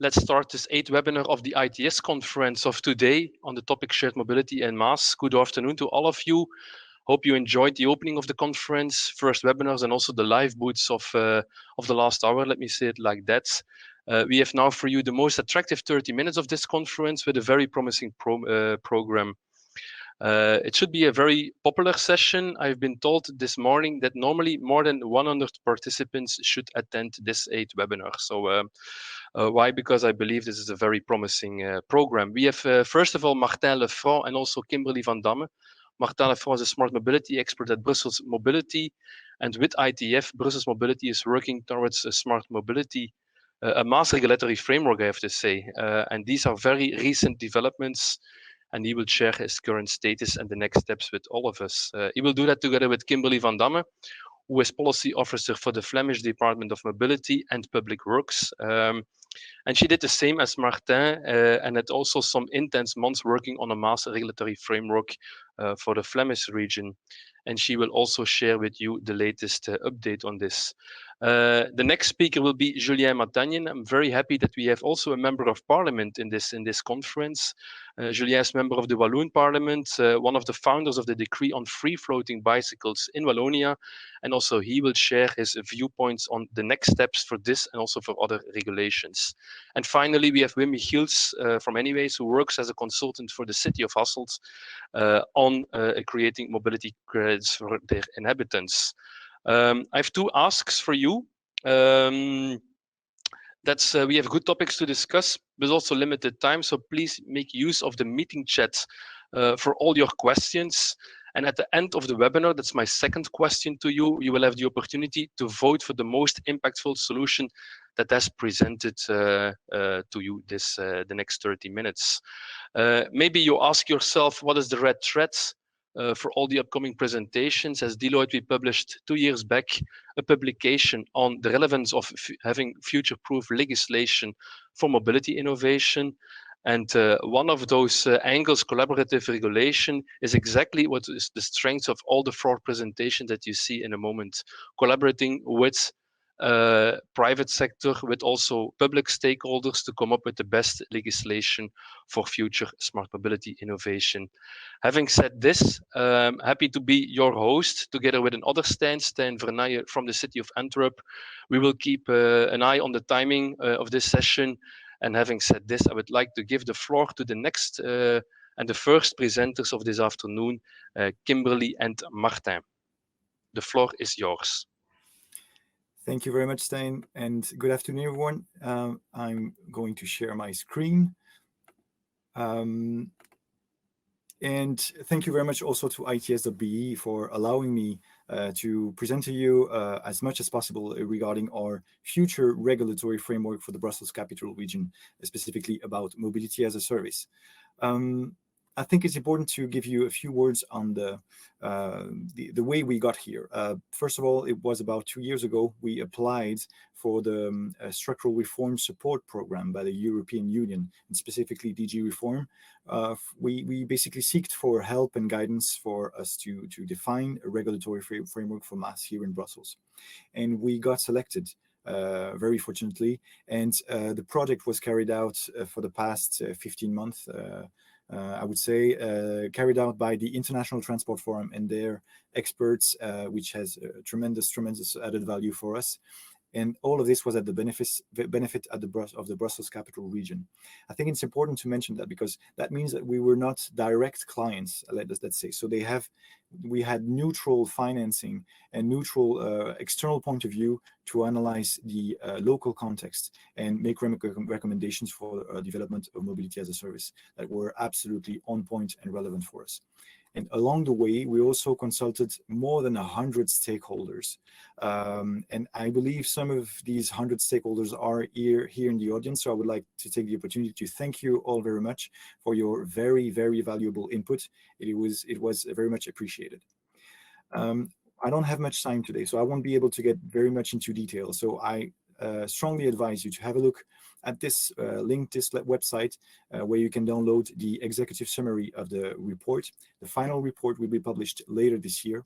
Let's start this 8th webinar of the ITS conference of today on the topic shared mobility en masse. Good afternoon to all of you. Hope you enjoyed the opening of the conference, first webinars, and also the live booths of the last hour. Let me say it like that. We have now for you the most attractive 30 minutes of this conference with a very promising program. It should be a very popular session. I've been told this morning that normally more than 100 participants should attend this 8th webinar. So why? Because I believe this is a very promising program. We have, first of all, Martin Lefranc and also Kimberly Van Damme. Martin Lefranc is a smart mobility expert at Brussels Mobility. And with ITF, Brussels Mobility is working towards a smart mobility, a mass regulatory framework, I have to say. And these are very recent developments. And he will share his current status and the next steps with all of us. He will do that together with Kimberly Van Damme, who is policy officer for the Flemish Department of Mobility and Public Works. And she did the same as Martin and had also some intense months working on a mass regulatory framework for the Flemish region. And she will also share with you the latest update on this. The next speaker will be Julien Matagnin. I'm very happy that we have also a member of parliament in this conference. Julien is member of the Walloon Parliament, one of the founders of the decree on free-floating bicycles in Wallonia, and also he will share his viewpoints on the next steps for this and also for other regulations. And finally, we have Wim Michiels from Anyways, who works as a consultant for the city of Hasselt on creating mobility credits for their inhabitants. I have two asks for you. We have good topics to discuss, but also limited time. So please make use of the meeting chat for all your questions. And at the end of the webinar, that's my second question to you, you will have the opportunity to vote for the most impactful solution that has presented to you the next 30 minutes. Maybe you ask yourself, what is the red thread for all the upcoming presentations? As Deloitte, we published 2 years back a publication on the relevance of having future-proof legislation for mobility innovation. And one of those angles, collaborative regulation, is exactly what is the strength of all the 4 presentations that you see in a moment. Collaborating with private sector, with also public stakeholders to come up with the best legislation for future smart mobility innovation. Having said this, happy to be your host together with another Stijn Vernijen from the city of Antwerp. We will keep an eye on the timing of this session. And having said this, I would like to give the floor to the next and the first presenters of this afternoon, Kimberly and Martin. The floor is yours. Thank you very much, Stijn, and good afternoon, everyone. I'm going to share my screen. And thank you very much also to ITS.be for allowing me to present to you as much as possible regarding our future regulatory framework for the Brussels Capital Region, specifically about mobility as a service. I think it's important to give you a few words on the way we got here. First of all, it was about 2 years ago we applied for the structural reform support program by the European Union, and specifically DG Reform. We basically sought for help and guidance for us to define a regulatory framework for mass here in Brussels. And we got selected. Very fortunately, and the project was carried out for the past 15 months. I would say, carried out by the International Transport Forum and their experts, which has tremendous added value for us. And all of this was at the benefit of the Brussels Capital Region. I think it's important to mention that because that means that we were not direct clients, let's say. So we had neutral financing and neutral external point of view to analyze the local context and make recommendations for development of mobility as a service that were absolutely on point and relevant for us. And along the way, we also consulted more than 100 stakeholders. And I believe some of these 100 stakeholders are here in the audience. So I would like to take the opportunity to thank you all very much for your very, very valuable input. It was very much appreciated. I don't have much time today, so I won't be able to get very much into detail. So I strongly advise you to have a look at this link, this website, where you can download the executive summary of the report. The final report will be published later this year.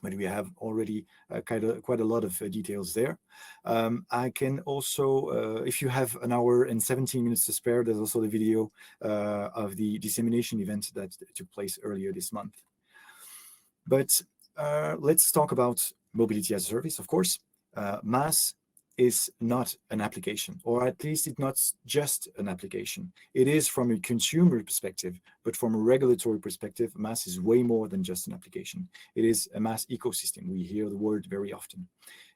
but we have already quite a lot of details there. I can also, if you have an hour and 17 minutes to spare, there's also the video of the dissemination event that took place earlier this month. But let's talk about mobility as a service, of course. MaaS is not an application, or at least it's not just an application. It is from a consumer perspective, but from a regulatory perspective, MaaS is way more than just an application. It is a MaaS ecosystem. We hear the word very often.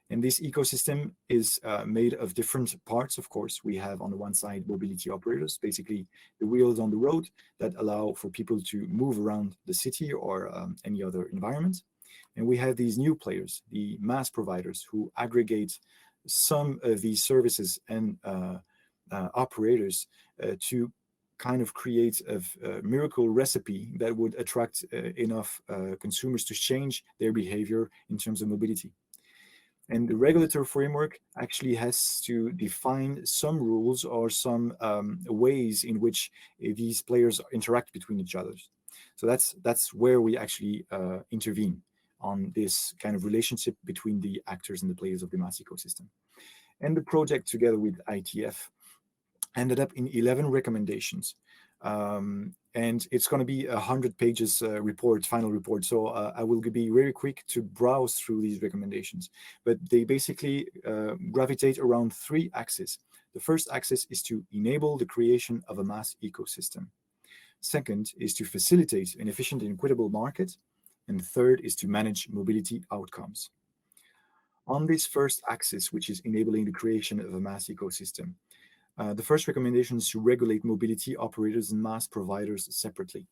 And this ecosystem is made of different parts, of course. We have on the one side mobility operators, basically the wheels on the road that allow for people to move around the city or any other environment. And we have these new players, the MaaS providers, who aggregate some of these services and operators to kind of create a miracle recipe that would attract enough consumers to change their behavior in terms of mobility. And the regulatory framework actually has to define some rules or some ways in which these players interact between each other. So that's where we actually intervene on this kind of relationship between the actors and the players of the MaaS ecosystem. And the project, together with IETF, ended up in 11 recommendations. And it's going to be 100 pages final report. So I will be very quick to browse through these recommendations. But they basically gravitate around 3 axes. The first axis is to enable the creation of a MaaS ecosystem. Second is to facilitate an efficient and equitable market. And third is to manage mobility outcomes. On this first axis, which is enabling the creation of a MaaS ecosystem, the first recommendation is to regulate mobility operators and MaaS providers separately.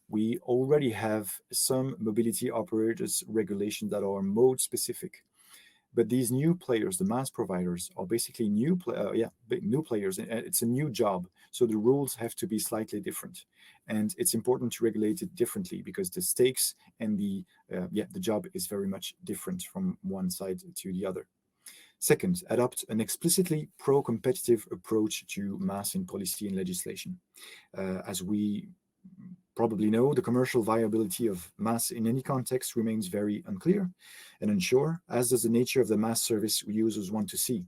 We already have some mobility operators regulations that are mode specific, but these new players, the MaaS providers, are basically new players. It's a new job, so the rules have to be slightly different, and it's important to regulate it differently because the stakes and the job is very much different from one side to the other. Second, adopt an explicitly pro-competitive approach to MaaS in policy and legislation. As we probably know, the commercial viability of MaaS in any context remains very unclear and unsure, as does the nature of the MaaS service users want to see.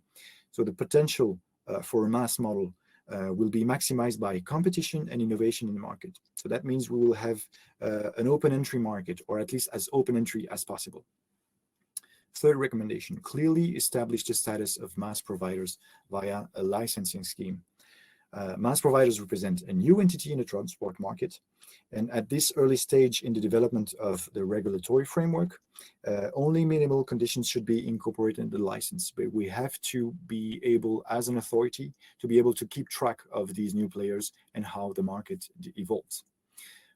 So the potential for a MaaS model will be maximized by competition and innovation in the market. So that means we will have an open entry market, or at least as open entry as possible. Third recommendation, clearly establish the status of MaaS providers via a licensing scheme. MaaS providers represent a new entity in the transport market, and at this early stage in the development of the regulatory framework, only minimal conditions should be incorporated in the license, but we have to be able, as an authority, to be able to keep track of these new players and how the market evolves.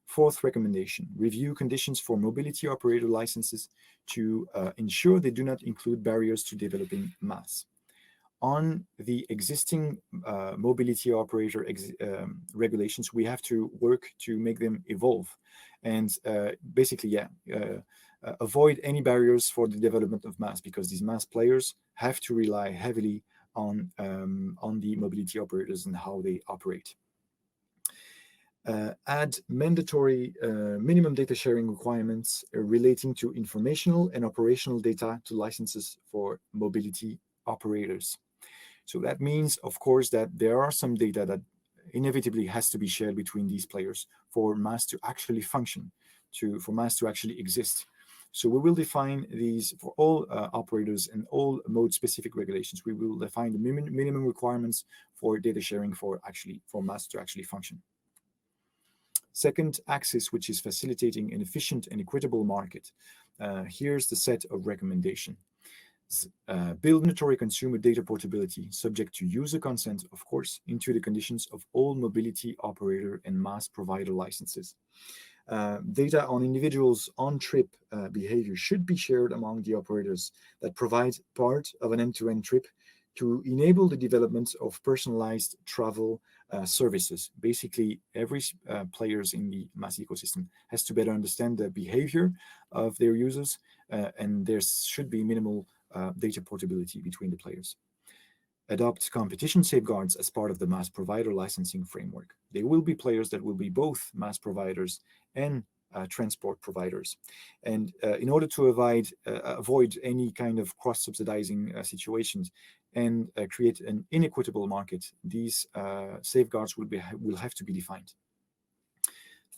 Fourth recommendation, review conditions for mobility operator licenses to ensure they do not include barriers to developing MaaS. On the existing mobility operator regulations, we have to work to make them evolve and avoid any barriers for the development of MaaS, because these MaaS players have to rely heavily on the mobility operators and how they operate. Add mandatory minimum data sharing requirements relating to informational and operational data to licenses for mobility operators. So that means, of course, that there are some data that inevitably has to be shared between these players for MaaS to actually function, for MaaS to actually exist. So we will define these for all operators and all mode-specific regulations. We will define the minimum requirements for data sharing for MaaS to actually function. Second axis, which is facilitating an efficient and equitable market. Here's the set of recommendations. Build mandatory consumer data portability, subject to user consent, of course, into the conditions of all mobility operator and MaaS provider licenses. Data on individuals' on-trip behavior should be shared among the operators that provide part of an end-to-end trip to enable the development of personalized travel services. Basically, every players in the MaaS ecosystem has to better understand the behavior of their users, and there should be minimal data portability between the players. Adopt competition safeguards as part of the MaaS provider licensing framework. There will be players that will be both MaaS providers and transport providers. And in order to avoid any kind of cross-subsidizing situations and create an inequitable market, these safeguards will have to be defined.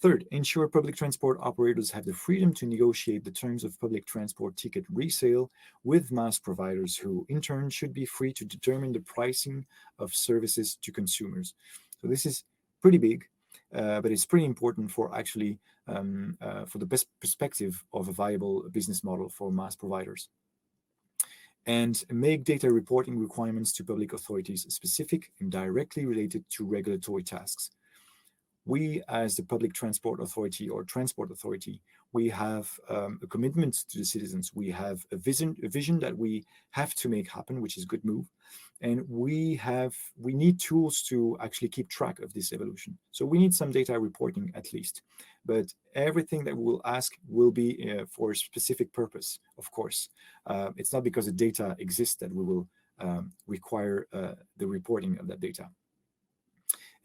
Third, ensure public transport operators have the freedom to negotiate the terms of public transport ticket resale with mass providers, who in turn should be free to determine the pricing of services to consumers. So this is pretty big, but it's pretty important for actually for the best perspective of a viable business model for mass providers. And make data reporting requirements to public authorities specific and directly related to regulatory tasks. We, as the Public Transport Authority or Transport Authority, we have a commitment to the citizens. We have a vision that we have to make happen, which is a good move. And we need tools to actually keep track of this evolution. So we need some data reporting at least. But everything that we will ask will be for a specific purpose, of course. It's not because the data exists that we will require the reporting of that data.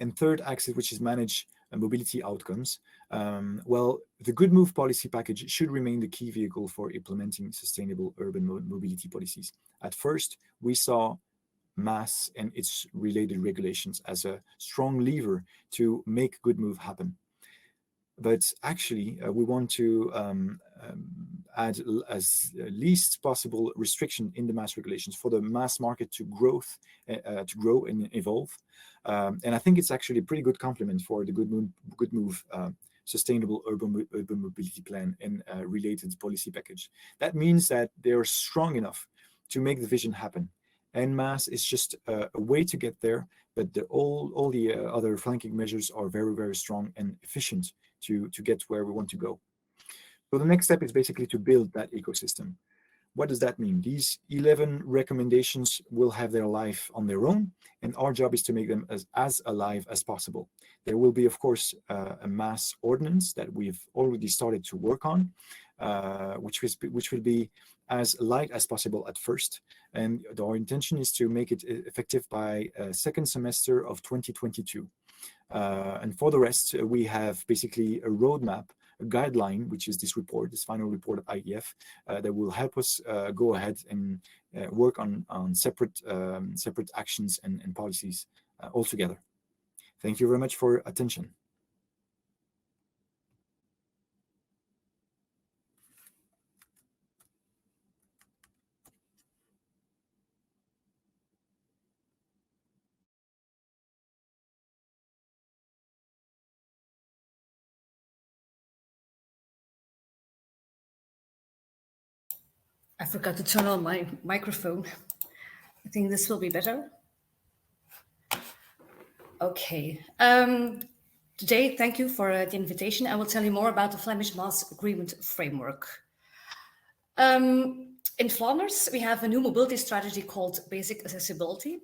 And third axis, which is manage mobility outcomes. Well, the Good Move policy package should remain the key vehicle for implementing sustainable urban mobility policies. At first, we saw MaaS and its related regulations as a strong lever to make Good Move happen. But actually, we want to add as least possible restriction in the MaaS regulations for the mass market to grow and evolve. And I think it's actually a pretty good complement for the Good Move sustainable urban mobility plan and related policy package. That means that they are strong enough to make the vision happen. And MaaS is just a way to get there, but all the other flanking measures are very, very strong and efficient to get where we want to go. So the next step is basically to build that ecosystem. What does that mean? These 11 recommendations will have their life on their own, and our job is to make them as alive as possible. There will be, of course, a MaaS ordinance that we've already started to work on, which will be as light as possible at first. And our intention is to make it effective by second semester of 2022. And for the rest, we have basically a roadmap, a guideline, which is this report, this final report of IEF, that will help us go ahead and work on separate actions and policies altogether. Thank you very much for attention. I forgot to turn on my microphone. I think this will be better. Okay. Today, thank you for the invitation. I will tell you more about the Flemish MaaS Agreement framework. In Flanders, we have a new mobility strategy called Basic Accessibility.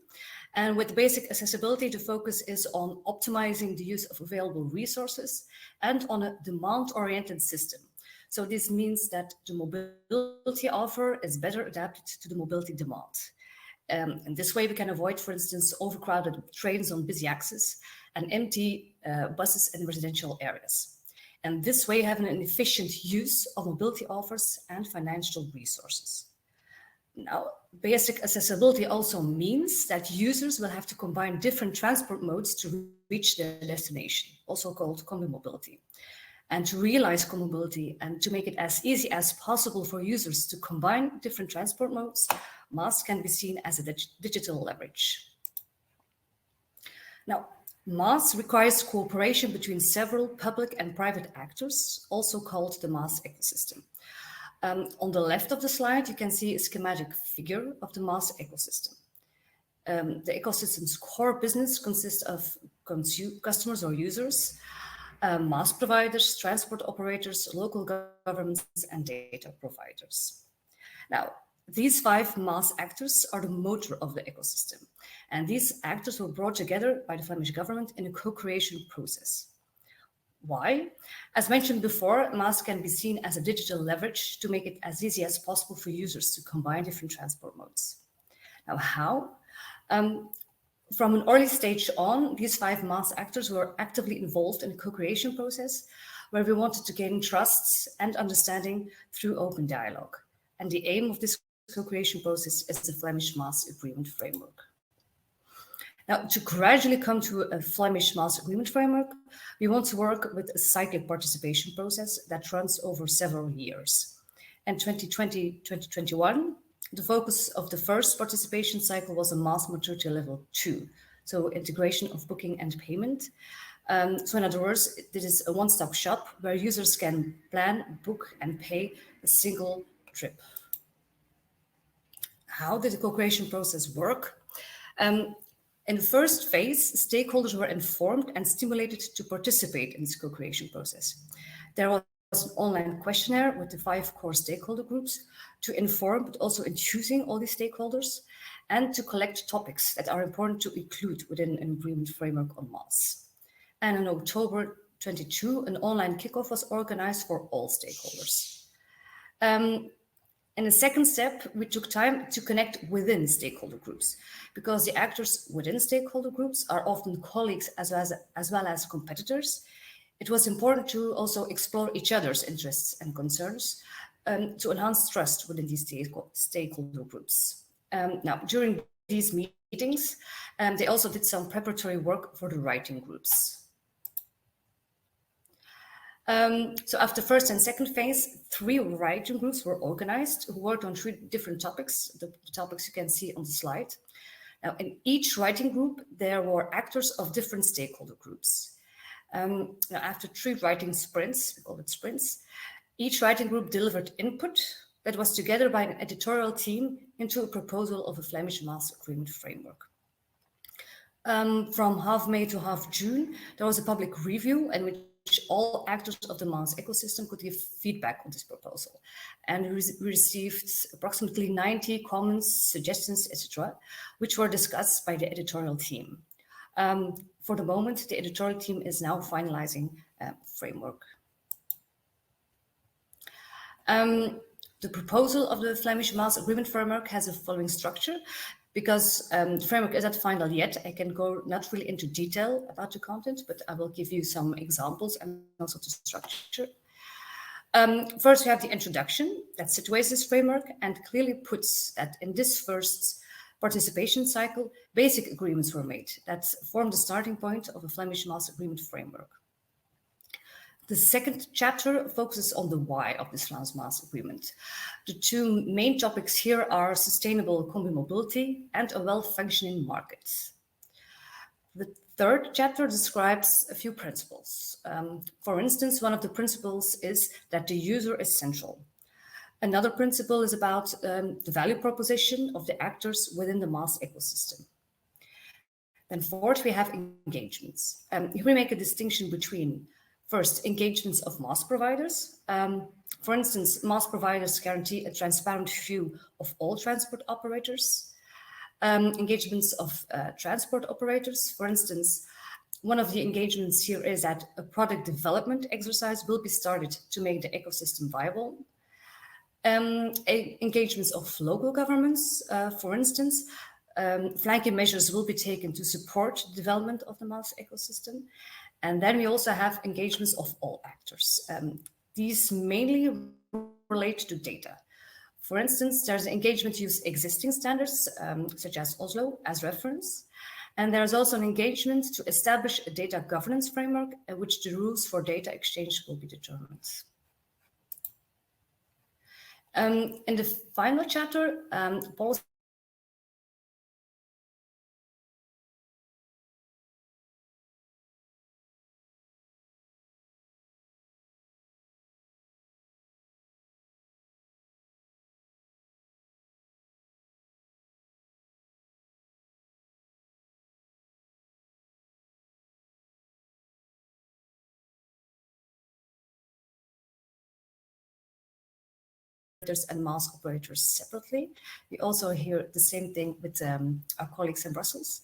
And with Basic Accessibility, the focus is on optimizing the use of available resources and on a demand-oriented system. So this means that the mobility offer is better adapted to the mobility demand. And this way we can avoid, for instance, overcrowded trains on busy axes and empty buses in residential areas. And this way have an efficient use of mobility offers and financial resources. Now, basic accessibility also means that users will have to combine different transport modes to reach their destination, also called combi mobility. And to realize commobility and to make it as easy as possible for users to combine different transport modes, MaaS can be seen as a digital leverage. Now, MaaS requires cooperation between several public and private actors, also called the MaaS ecosystem. On the left of the slide, you can see a schematic figure of the MaaS ecosystem. The ecosystem's core business consists of customers or users, MaaS providers, transport operators, local governments, and data providers. Now, these 5 MaaS actors are the motor of the ecosystem, and these actors were brought together by the Flemish government in a co-creation process. Why? As mentioned before, MaaS can be seen as a digital leverage to make it as easy as possible for users to combine different transport modes. Now, how? From an early stage on, these 5 MaaS actors were actively involved in the co-creation process where we wanted to gain trust and understanding through open dialogue. And the aim of this co-creation process is the Flemish Maas Agreement Framework. Now, to gradually come to a Flemish Maas Agreement Framework, we want to work with a cyclic participation process that runs over several years. In 2020-2021, the focus of the first participation cycle was a Maas Maturity Level 2, so integration of booking and payment. So in other words, this is a one-stop shop where users can plan, book, and pay a single trip. How did the co-creation process work? In the first phase, stakeholders were informed and stimulated to participate in this co-creation process. There was an online questionnaire with the 5 core stakeholder groups to inform, but also enthusing all these stakeholders, and to collect topics that are important to include within an agreement framework on Maas. And in October 22, an online kickoff was organized for all stakeholders. In the second step, we took time to connect within stakeholder groups, because the actors within stakeholder groups are often colleagues as well as competitors. It was important to also explore each other's interests and concerns to enhance trust within these stakeholder groups. Now, during these meetings, they also did some preparatory work for the writing groups. So after first and second phase, 3 writing groups were organized who worked on 3 different topics, the topics you can see on the slide. Now, in each writing group, there were actors of different stakeholder groups. Now, after 3 writing sprints, we call it sprints, each writing group delivered input that was together by an editorial team into a proposal of a Flemish Maas Agreement Framework. From half May to half June, there was a public review in which all actors of the Maas ecosystem could give feedback on this proposal. And we received approximately 90 comments, suggestions, etc., which were discussed by the editorial team. For the moment, the editorial team is now finalizing framework. The proposal of the Flemish Maas Agreement Framework has a following structure. Because the framework is not final yet, I can go not really into detail about the content, but I will give you some examples and also the structure. First, we have the introduction that situates this framework and clearly puts that in this first participation cycle, basic agreements were made that form the starting point of a Flemish Maas Agreement Framework. The second chapter focuses on the why of this Flemish Maas Agreement. The 2 main topics here are sustainable combi mobility and a well-functioning market. The third chapter describes a few principles. For instance, one of the principles is that the user is central. Another principle is about the value proposition of the actors within the Maas ecosystem. Then fourth, we have engagements. Here we make a distinction between first, engagements of Maas providers. For instance, Maas providers guarantee a transparent view of all transport operators. Engagements of transport operators. For instance, one of the engagements here is that a product development exercise will be started to make the ecosystem viable. Engagements of local governments, for instance, flanking measures will be taken to support the development of the Maas ecosystem. And then we also have engagements of all actors. These mainly relate to data. For instance, there's an engagement to use existing standards, such as Oslo, as reference. And there's also an engagement to establish a data governance framework in which the rules for data exchange will be determined. In the final chapter, Paul and Maas operators separately. We also hear the same thing with our colleagues in Brussels.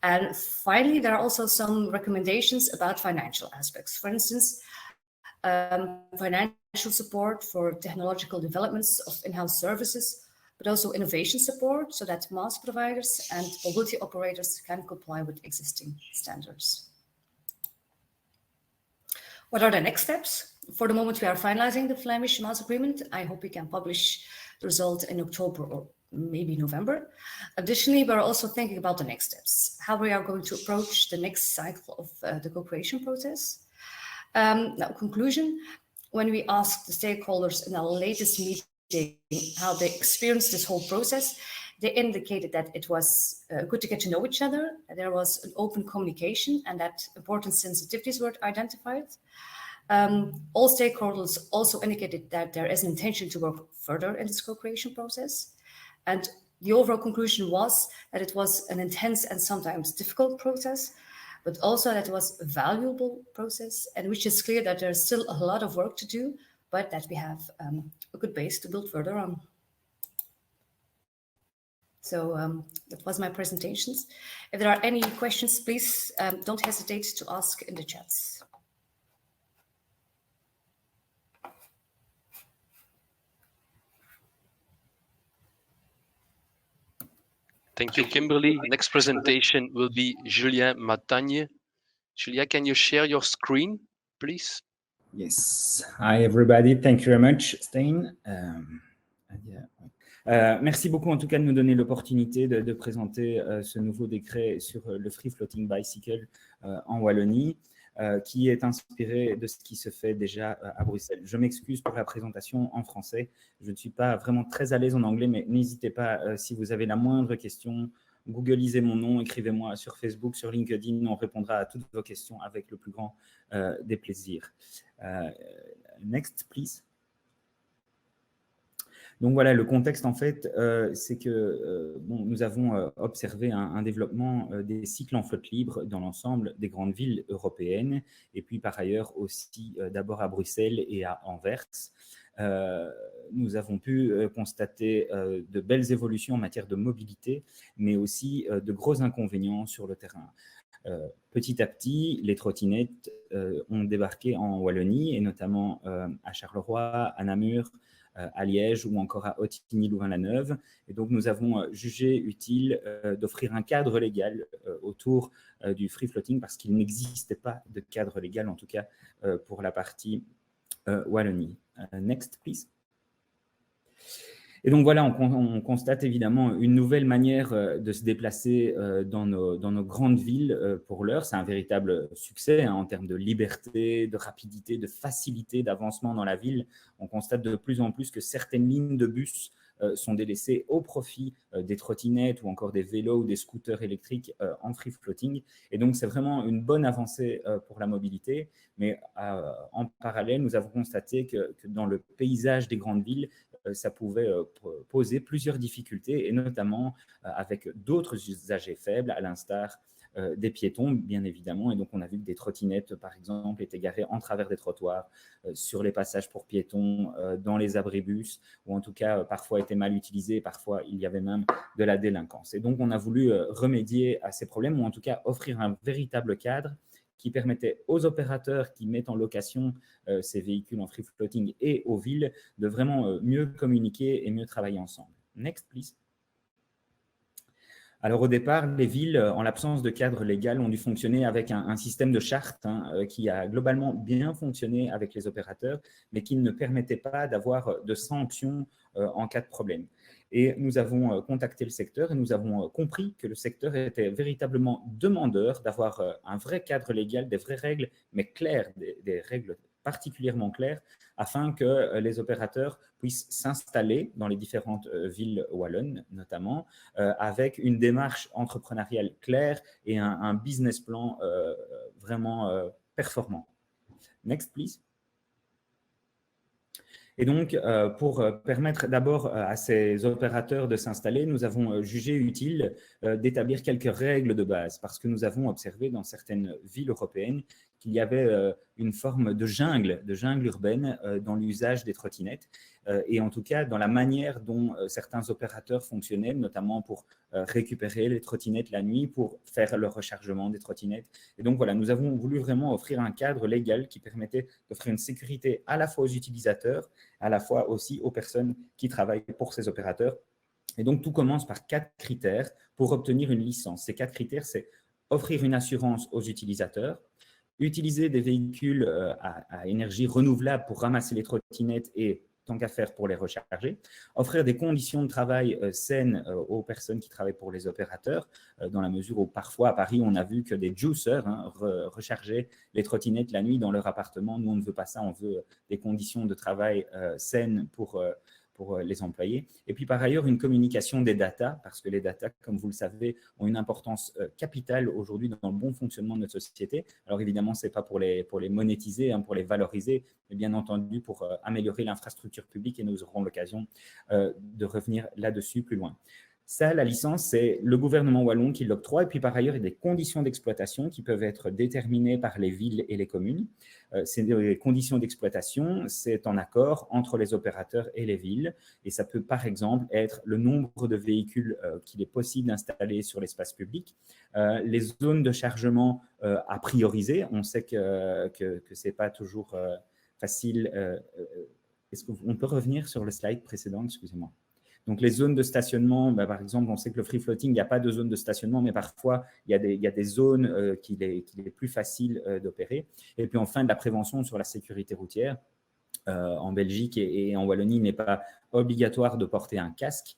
And finally, there are also some recommendations about financial aspects. For instance, financial support for technological developments of in-house services, but also innovation support so that Maas providers and mobility operators can comply with existing standards. What are the next steps? For the moment, we are finalizing the Flemish MAS agreement. I hope we can publish the result in October or maybe November. Additionally, we're also thinking about the next steps, how we are going to approach the next cycle of the co-creation process. Now, conclusion, when we asked the stakeholders in our latest meeting how they experienced this whole process, they indicated that it was good to get to know each other. There was an open communication and that important sensitivities were identified. All stakeholders also indicated that there is an intention to work further in this co-creation process. And the overall conclusion was that it was an intense and sometimes difficult process, but also that it was a valuable process, and which is clear that there's still a lot of work to do, but that we have a good base to build further on. So that was my presentations. If there are any questions, please don't hesitate to ask in the chats. Thank you, Kimberly. Next presentation will be Julien Matagne. Julien, can you share your screen, please? Yes. Hi, everybody. Thank you very much, Stijn. Merci beaucoup, en tout cas, de nous donner l'opportunité de présenter ce nouveau décret sur le Free Floating Bicycle en Wallonie, qui est inspiré de ce qui se fait déjà à Bruxelles. Je m'excuse pour la présentation en français. Je ne suis pas vraiment très à l'aise en anglais, mais n'hésitez pas, si vous avez la moindre question, googlisez mon nom, écrivez-moi sur Facebook, sur LinkedIn, on répondra à toutes vos questions avec le plus grand des plaisirs. Next, please. Donc voilà, le contexte en fait, c'est que nous avons observé un développement des cycles en flotte libre dans l'ensemble des grandes villes européennes et puis par ailleurs aussi d'abord à Bruxelles et à Anvers. Nous avons pu constater de belles évolutions en matière de mobilité, mais aussi de gros inconvénients sur le terrain. Petit à petit, les trottinettes ont débarqué en Wallonie et notamment à Charleroi, à Namur, à Liège ou encore à Ottignies-Louvain-la-Neuve. Et donc, nous avons jugé utile d'offrir un cadre légal autour du free floating parce qu'il n'existait pas de cadre légal, en tout cas pour la partie Wallonie. Next, please. Et donc voilà, on constate évidemment une nouvelle manière de se déplacer dans nos grandes villes pour l'heure. C'est un véritable succès en termes de liberté, de rapidité, de facilité d'avancement dans la ville. On constate de plus en plus que certaines lignes de bus sont délaissées au profit des trottinettes ou encore des vélos ou des scooters électriques en free floating. Et donc, c'est vraiment une bonne avancée pour la mobilité. Mais en parallèle, nous avons constaté que dans le paysage des grandes villes, ça pouvait poser plusieurs difficultés, et notamment avec d'autres usagers faibles, à l'instar des piétons, bien évidemment. Et donc, on a vu que des trottinettes, par exemple, étaient garées en travers des trottoirs, sur les passages pour piétons, dans les abribus, ou en tout cas, parfois étaient mal utilisées, parfois il y avait même de la délinquance. Et donc, on a voulu remédier à ces problèmes, ou en tout cas offrir un véritable cadre qui permettait aux opérateurs qui mettent en location ces véhicules en free floating et aux villes de vraiment mieux communiquer et mieux travailler ensemble. Next, please. Alors au départ, les villes, en l'absence de cadre légal, ont dû fonctionner avec un système de charte qui a globalement bien fonctionné avec les opérateurs, mais qui ne permettait pas d'avoir de sanctions en cas de problème. Et nous avons contacté le secteur et nous avons compris que le secteur était véritablement demandeur d'avoir un vrai cadre légal, des vraies règles, mais claires, des règles particulièrement claires, afin que les opérateurs puissent s'installer dans les différentes villes wallonnes, notamment, avec une démarche entrepreneuriale claire et un business plan vraiment performant. Next, please. Et donc, pour permettre d'abord à ces opérateurs de s'installer, nous avons jugé utile d'établir quelques règles de base parce que nous avons observé dans certaines villes européennes qu'il y avait une forme de jungle urbaine dans l'usage des trottinettes et en tout cas dans la manière dont certains opérateurs fonctionnaient, notamment pour récupérer les trottinettes la nuit, pour faire le rechargement des trottinettes. Et donc voilà, nous avons voulu vraiment offrir un cadre légal qui permettait d'offrir une sécurité à la fois aux utilisateurs, à la fois aussi aux personnes qui travaillent pour ces opérateurs. Et donc, tout commence par 4 critères pour obtenir une licence. Ces 4 critères, c'est offrir une assurance aux utilisateurs, utiliser des véhicules à énergie renouvelable pour ramasser les trottinettes et tant qu'à faire pour les recharger, offrir des conditions de travail saines aux personnes qui travaillent pour les opérateurs, dans la mesure où parfois à Paris, on a vu que des juicers rechargeaient les trottinettes la nuit dans leur appartement. Nous, on ne veut pas ça, on veut des conditions de travail saines pour les employés. Et puis par ailleurs, une communication des data, parce que les data, comme vous le savez, ont une importance capitale aujourd'hui dans le bon fonctionnement de notre société. Alors évidemment, ce n'est pas pour les monétiser, pour les valoriser, mais bien entendu pour améliorer l'infrastructure publique, et nous aurons l'occasion de revenir là-dessus plus loin. Ça, la licence, c'est le gouvernement wallon qui l'octroie. Et puis, par ailleurs, il y a des conditions d'exploitation qui peuvent être déterminées par les villes et les communes. Ces conditions d'exploitation, c'est en accord entre les opérateurs et les villes. Et ça peut, par exemple, être le nombre de véhicules qu'il est possible d'installer sur l'espace public, les zones de chargement à prioriser. On sait que ce n'est pas toujours facile. Est-ce qu'on peut revenir sur le slide précédent? Excusez-moi. Donc, les zones de stationnement, par exemple, on sait que le free floating, il n'y a pas de zone de stationnement, mais parfois, il y a des zones qu'il est plus facile d'opérer. Et puis, enfin, de la prévention sur la sécurité routière. En Belgique et en Wallonie, il n'est pas obligatoire de porter un casque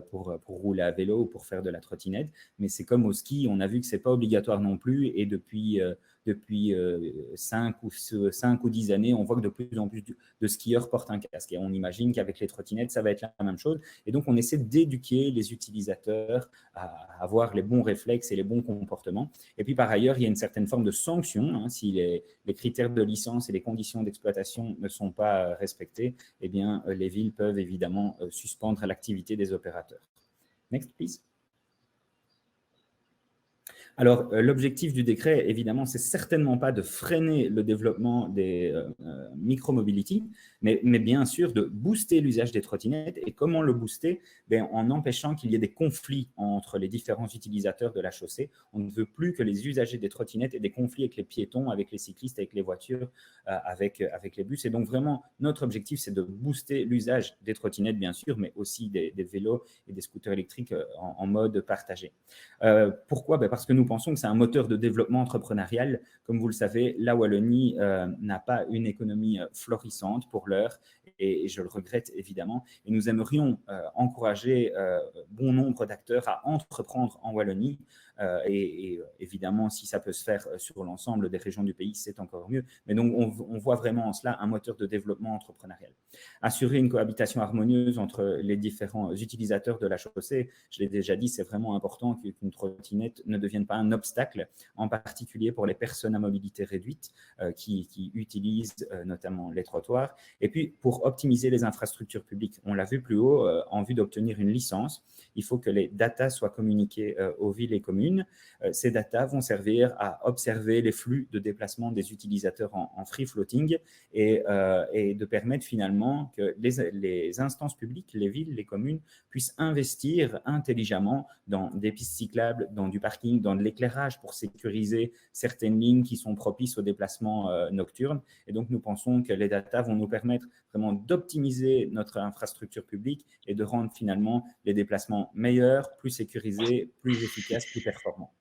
pour rouler à vélo ou pour faire de la trottinette, mais c'est comme au ski, on a vu que ce n'est pas obligatoire non plus, et depuis 5 ou 10 années, on voit que de plus en plus de skieurs portent un casque, et on imagine qu'avec les trottinettes, ça va être la même chose, et donc on essaie d'éduquer les utilisateurs à avoir les bons réflexes et les bons comportements. Et puis par ailleurs, il y a une certaine forme de sanction, si les critères de licence et les conditions d'exploitation ne sont pas respectés, eh bien les villes peuvent évidemment suspendre l'activité des opérateurs. Next, please. Alors, l'objectif du décret, évidemment, c'est certainement pas de freiner le développement des micro-mobility, mais bien sûr de booster l'usage des trottinettes. Et comment le booster? En empêchant qu'il y ait des conflits entre les différents utilisateurs de la chaussée. On ne veut plus que les usagers des trottinettes aient des conflits avec les piétons, avec les cyclistes, avec les voitures, avec les bus. Et donc, vraiment, notre objectif, c'est de booster l'usage des trottinettes, bien sûr, mais aussi des vélos et des scooters électriques en mode partagé. Pourquoi? Parce que nous pensons que c'est un moteur de développement entrepreneurial. Comme vous le savez, la Wallonie n'a pas une économie florissante pour l'heure, et je le regrette évidemment. Et nous aimerions encourager bon nombre d'acteurs à entreprendre en Wallonie. Et évidemment, si ça peut se faire sur l'ensemble des régions du pays, c'est encore mieux. Mais donc, on voit vraiment en cela un moteur de développement entrepreneurial. Assurer une cohabitation harmonieuse entre les différents utilisateurs de la chaussée, je l'ai déjà dit, c'est vraiment important qu'une trottinette ne devienne pas un obstacle, en particulier pour les personnes à mobilité réduite qui utilisent notamment les trottoirs. Et puis, pour optimiser les infrastructures publiques, on l'a vu plus haut, en vue d'obtenir une licence, il faut que les datas soient communiquées aux villes et communes. Ces datas vont servir à observer les flux de déplacement des utilisateurs en free floating et de permettre finalement que les instances publiques, les villes, les communes puissent investir intelligemment dans des pistes cyclables, dans du parking, dans de l'éclairage pour sécuriser certaines lignes qui sont propices aux déplacements nocturnes. Et donc, nous pensons que les datas vont nous permettre vraiment d'optimiser notre infrastructure publique et de rendre finalement les déplacements meilleurs, plus sécurisés, plus efficaces, plus performants.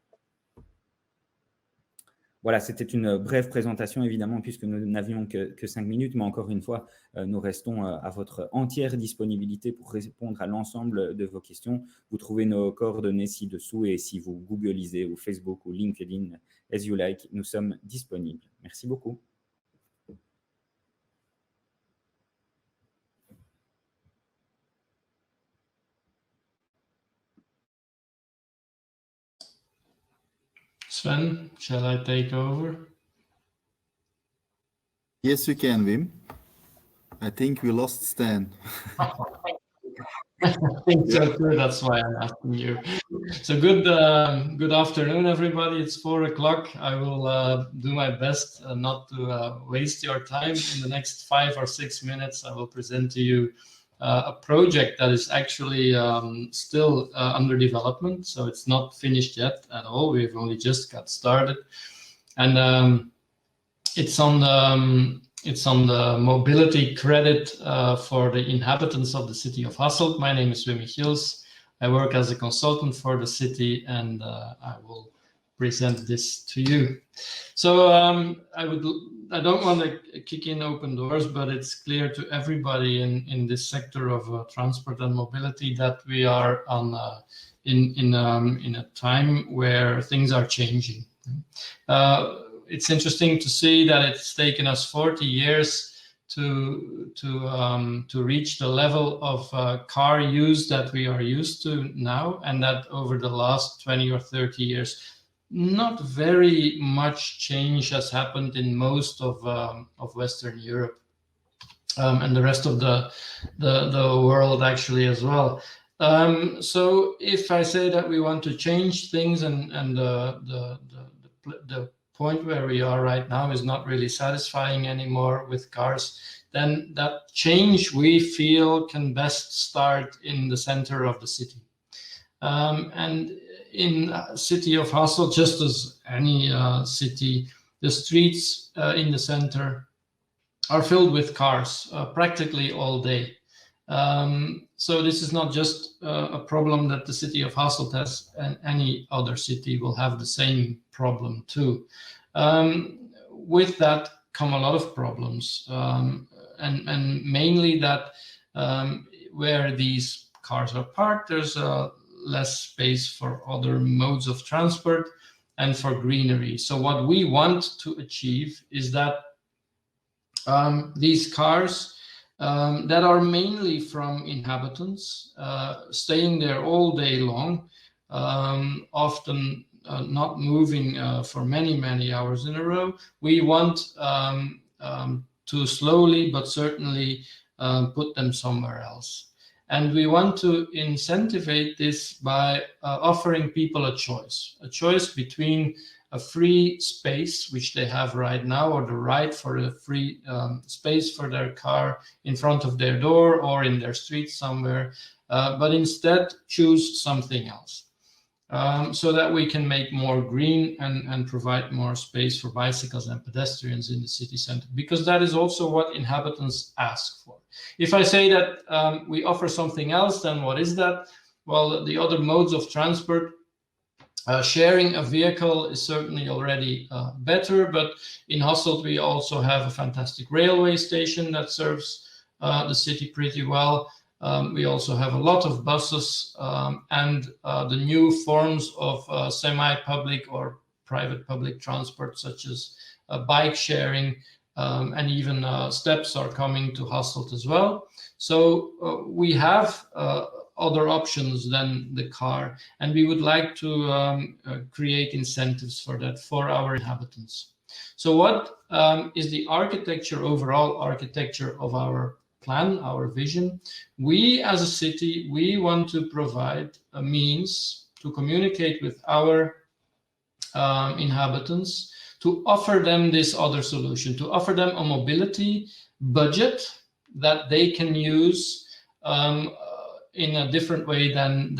Voilà, c'était une brève présentation, évidemment, puisque nous n'avions que 5 minutes, mais encore une fois, nous restons à votre entière disponibilité pour répondre à l'ensemble de vos questions. Vous trouvez nos coordonnées ci-dessous, et si vous googlisez ou Facebook ou LinkedIn, as you like, nous sommes disponibles. Merci beaucoup. Sven, shall I take over? Yes, you can, Wim. I think we lost Stan. I think so too. That's why I'm asking you. So good afternoon, everybody. It's 4 o'clock. I will do my best not to waste your time. In the next 5 or 6 minutes, I will present to you a project that is actually still under development. So it's not finished yet at all. We've only just got started. And it's on the mobility credit for the inhabitants of the city of Hasselt. My name is Wim Michiels. I work as a consultant for the city, and I will present this to you. So I don't want to kick in open doors, but it's clear to everybody in this sector of transport and mobility that we are on in a time where things are changing. It's interesting to see that it's taken us 40 years to reach the level of car use that we are used to now, and that over the last 20 or 30 years, not very much change has happened in most of Western Europe and the rest of the world actually as well. So if I say that we want to change things and the point where we are right now is not really satisfying anymore with cars, then that change we feel can best start in the center of the city. And in the city of Hasselt, just as any city, the streets in the center are filled with cars practically all day. So this is not just a problem that the city of Hasselt has, and any other city will have the same problem too. With that come a lot of problems, and mainly that where these cars are parked, there's less space for other modes of transport and for greenery. So what we want to achieve is that these cars that are mainly from inhabitants, staying there all day long, often not moving for many hours in a row. We want to slowly but certainly put them somewhere else. And we want to incentivize this by offering people a choice between a free space, which they have right now, or the right for a free space for their car in front of their door or in their street somewhere, but instead choose something else. So that we can make more green and provide more space for bicycles and pedestrians in the city center, because that is also what inhabitants ask for. If I say that we offer something else, then what is that? Well, the other modes of transport, sharing a vehicle is certainly already better, but in Hasselt we also have a fantastic railway station that serves the city pretty well. We also have a lot of buses and the new forms of semi-public or private public transport, such as bike sharing, and even steps are coming to Hasselt as well. So we have other options than the car, and we would like to create incentives for that for our inhabitants. So what is the architecture, overall architecture of our plan, our vision? We as a city, we want to provide a means to communicate with our inhabitants, to offer them this other solution, to offer them a mobility budget that they can use in a different way than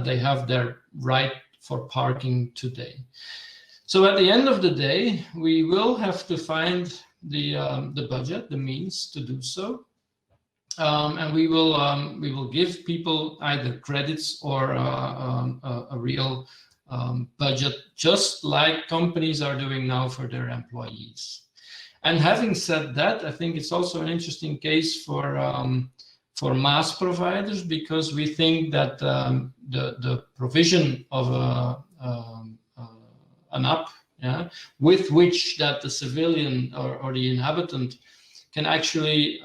they have their right for parking today. So at the end of the day, we will have to find the budget, the means to do so. And we will give people either credits or a real budget, just like companies are doing now for their employees. And having said that, I think it's also an interesting case for mass providers, because we think that the provision of an app, with which that the civilian or the inhabitant can actually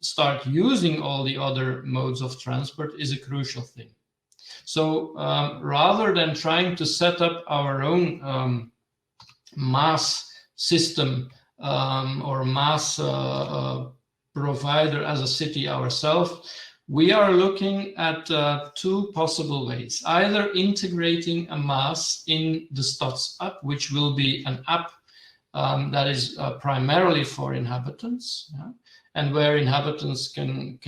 start using all the other modes of transport is a crucial thing. So rather than trying to set up our own mass system or mass provider as a city ourselves, we are looking at two possible ways. Either integrating a mass in the Stads app, which will be an app that is primarily for inhabitants, and where inhabitants can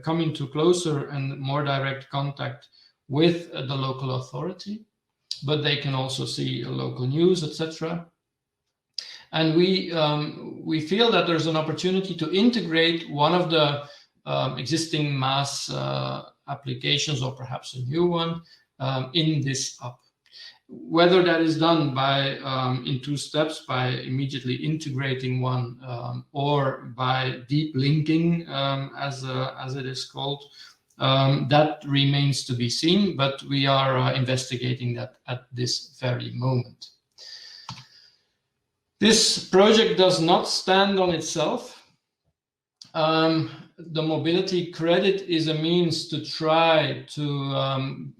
come into closer and more direct contact with the local authority, but they can also see local news, etc. And we feel that there's an opportunity to integrate one of the existing mass applications, or perhaps a new one, in this app. whether that is done by in 2 steps, by immediately integrating one, or by deep linking, as it is called, that remains to be seen, but we are investigating that at this very moment. This project does not stand on itself. The mobility credit is a means to try to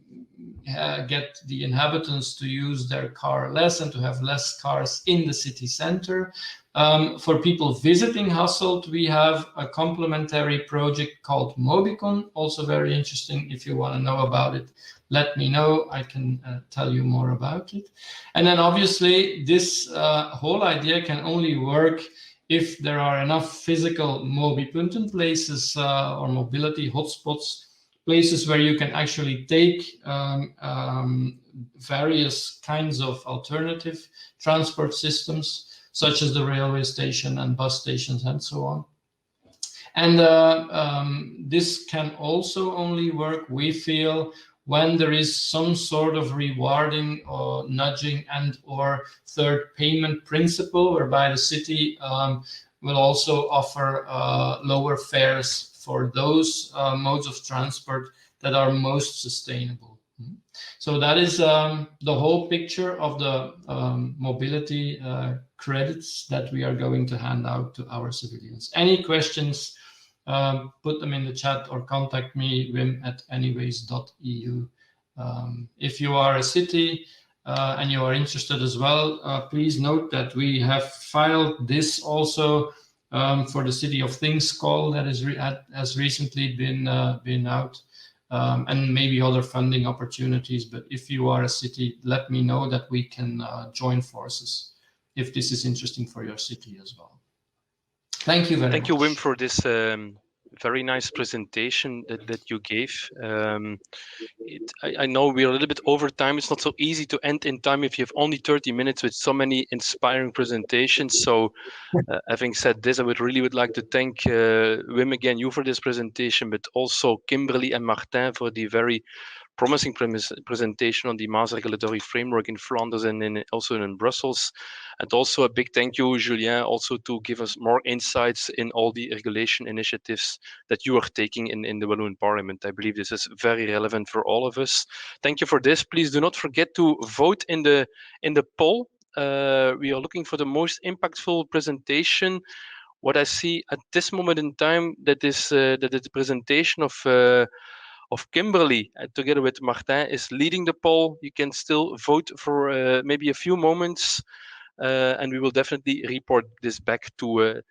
get the inhabitants to use their car less and to have less cars in the city center. For people visiting Hasselt, we have a complementary project called Mobicon, also very interesting. If you want to know about it, let me know. I can tell you more about it. And then obviously this whole idea can only work if there are enough physical Mobipunten places or mobility hotspots, places where you can actually take various kinds of alternative transport systems, such as the railway station and bus stations and so on. And this can also only work, we feel, when there is some sort of rewarding or nudging and or third payment principle, whereby the city will also offer lower fares for those modes of transport that are most sustainable. So that is the whole picture of the mobility credits that we are going to hand out to our civilians. Any questions, put them in the chat or contact me, wim@anyways.eu. If you are a city and you are interested as well, please note that we have filed this also for the City of Things call that has recently been out, and maybe other funding opportunities. But if you are a city, let me know that we can join forces if this is interesting for your city as well. Thank you very much. Thank you, Wim, for this very nice presentation that you gave. I know we're a little bit over time. It's not so easy to end in time if you have only 30 minutes with so many inspiring presentations. So having said this, I would like to thank Wim again, you for this presentation, but also Kimberly and Martin for the very promising presentation on the Maas regulatory framework in Flanders and also in Brussels. And also a big thank you, Julien, also to give us more insights in all the regulation initiatives that you are taking in the Walloon Parliament. I believe this is very relevant for all of us. Thank you for this. Please do not forget to vote in the poll. We are looking for the most impactful presentation. What I see at this moment in time, that is the presentation of Kimberly together with Martin is leading the poll. You can still vote for maybe a few moments, and we will definitely report this back to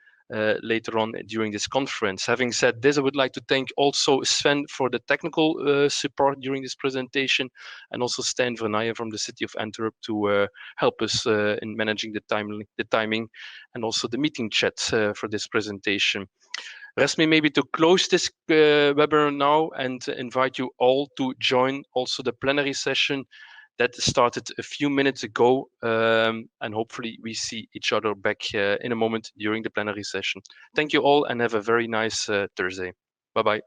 later on during this conference. Having said this, I would like to thank also Sven for the technical support during this presentation, and also Stijn Vernijen from the City of Antwerp to help us in managing the timing, and also the meeting chat for this presentation. Rest me maybe to close this webinar now and invite you all to join also the plenary session that started a few minutes ago, and hopefully we see each other back in a moment during the plenary session. Thank you all and have a very nice Thursday. Bye-bye.